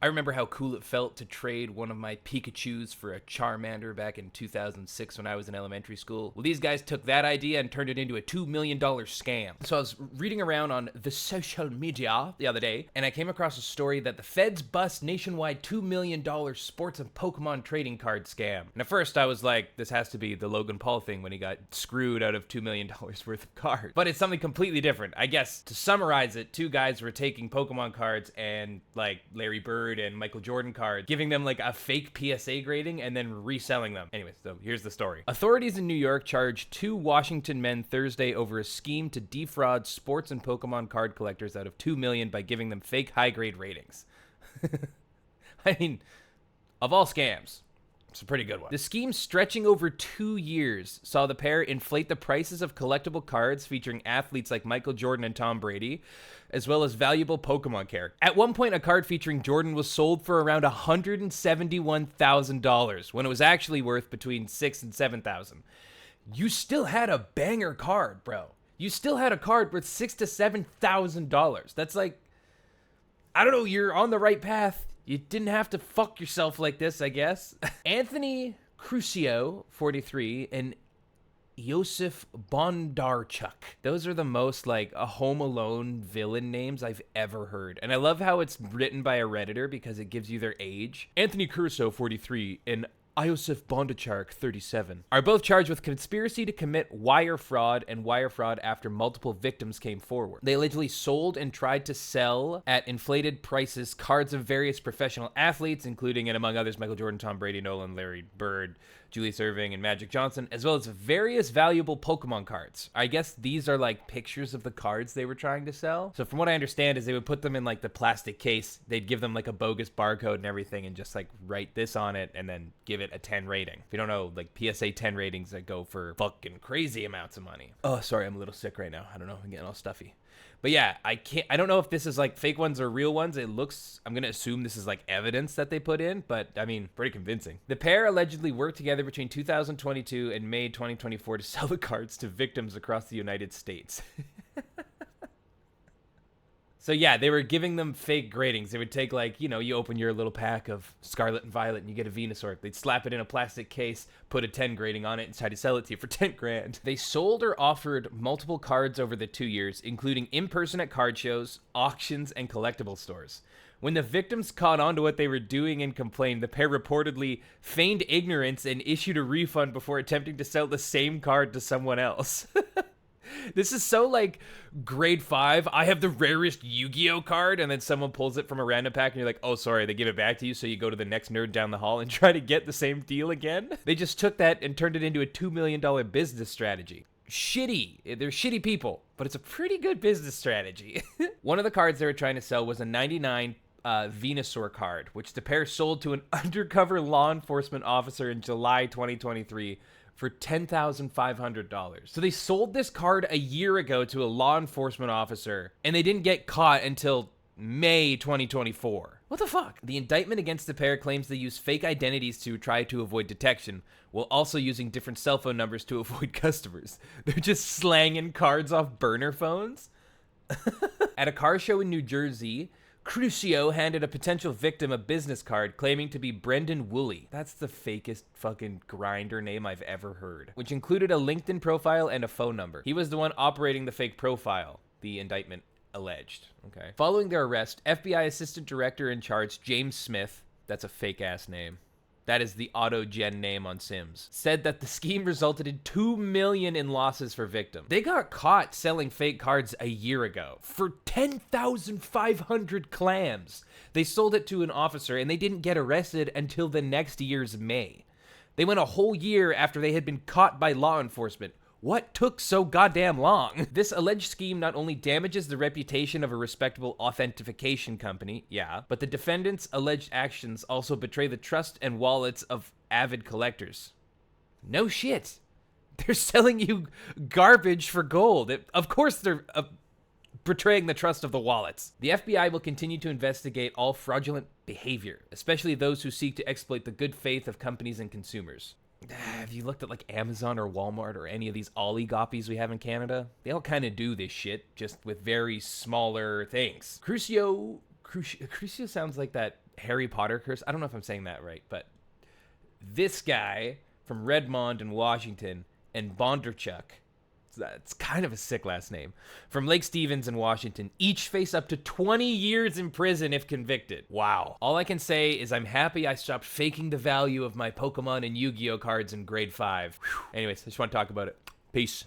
I remember how cool it felt to trade one of my Pikachus for a Charmander back in 2006 when I was in elementary school. Well, these guys took that idea and turned it into a $2 million scam. So I was reading around on the social media the other day, and I came across a story that the feds bust nationwide $2 million sports and Pokemon trading card scam. And at first I was like, this has to be the Logan Paul thing when he got screwed out of $2 million worth of cards. But it's something completely different. I guess to summarize it, two guys were taking Pokemon cards and like Larry Bird and Michael Jordan cards, giving them like a fake PSA grading and then reselling them. Anyways, so here's the story. Authorities in New York charged two Washington men Thursday over a scheme to defraud sports and Pokemon card collectors out of $2 million by giving them fake high-grade ratings. I mean, of all scams, it's a pretty good one. The scheme, stretching over 2 years, saw the pair inflate the prices of collectible cards featuring athletes like Michael Jordan and Tom Brady, as well as valuable Pokemon characters. At one point, a card featuring Jordan was sold for around $171,000, when it was actually worth between $6,000 and $7,000. You still had a banger card, bro. You still had a card worth $6,000 to $7,000. That's like, I don't know, you're on the right path. You didn't have to fuck yourself like this, I guess. Anthony Crucio, 43, and Yosef Bondarchuk. Those are the most like a Home Alone villain names I've ever heard. And I love how it's written by a Redditor because it gives you their age. Anthony Crucio, 43, and Iosif Bondachark, 37, are both charged with conspiracy to commit wire fraud and wire fraud after multiple victims came forward. They allegedly sold and tried to sell at inflated prices cards of various professional athletes, including and among others Michael Jordan, Tom Brady, Nolan, Larry Bird, Julius Erving, and Magic Johnson, as well as various valuable Pokemon cards. I guess these are like pictures of the cards they were trying to sell. So from what I understand is they would put them in like the plastic case, they'd give them like a bogus barcode and everything and just like write this on it and then give it a 10 rating. If you don't know, like PSA 10 ratings that go for fucking crazy amounts of money. Oh, sorry, I'm a little sick right now. I don't know, I'm getting all stuffy. But yeah, I don't know if this is like fake ones or real ones. I'm going to assume this is like evidence that they put in, but I mean, pretty convincing. The pair allegedly worked together between 2022 and May 2024 to sell the cards to victims across the United States. So yeah, they were giving them fake gradings. They would take like, you know, you open your little pack of Scarlet and Violet and you get a Venusaur. They'd slap it in a plastic case, put a 10 grading on it and try to sell it to you for 10 grand. They sold or offered multiple cards over the 2 years, including in person at card shows, auctions, and collectible stores. When the victims caught on to what they were doing and complained, the pair reportedly feigned ignorance and issued a refund before attempting to sell the same card to someone else. This is so like grade 5. I have the rarest Yu-Gi-Oh card, and then someone pulls it from a random pack, and you're like, oh, sorry, they give it back to you, so you go to the next nerd down the hall and try to get the same deal again. They just took that and turned it into a $2 million business strategy. Shitty. They're shitty people, but it's a pretty good business strategy. One of the cards they were trying to sell was a 99 Venusaur card, which the pair sold to an undercover law enforcement officer in July 2023 for $10,500. So they sold this card a year ago to a law enforcement officer, and they didn't get caught until May 2024. What the fuck? The indictment against the pair claims they use fake identities to try to avoid detection, while also using different cell phone numbers to avoid customers. They're just slanging cards off burner phones. At a car show in New Jersey, Crucio handed a potential victim a business card claiming to be Brendan Woolley. That's the fakest fucking grinder name I've ever heard. Which included a LinkedIn profile and a phone number. He was the one operating the fake profile, the indictment alleged. Okay. Following their arrest, FBI Assistant Director in charge James Smith, that's a fake ass name, that is the auto-gen name on Sims, said that the scheme resulted in $2 million in losses for victims. They got caught selling fake cards a year ago for 10,500 clams. They sold it to an officer and they didn't get arrested until the next year's May. They went a whole year after they had been caught by law enforcement. What took so goddamn long? This alleged scheme not only damages the reputation of a respectable authentication company, yeah, but the defendants' alleged actions also betray the trust and wallets of avid collectors. No shit. They're selling you garbage for gold. Of course they're betraying the trust of the wallets. The FBI will continue to investigate all fraudulent behavior, especially those who seek to exploit the good faith of companies and consumers. Have you looked at like Amazon or Walmart or any of these oligopolies we have in Canada? They all kind of do this shit, just with very smaller things. Crucio sounds like that Harry Potter curse. I don't know if I'm saying that right, but this guy from Redmond in Washington and Bondarchuk, that's kind of a sick last name, from Lake Stevens in Washington, each face up to 20 years in prison if convicted. Wow. All I can say is I'm happy I stopped faking the value of my Pokemon and Yu-Gi-Oh cards in grade 5. Whew. Anyways, I just want to talk about it. Peace.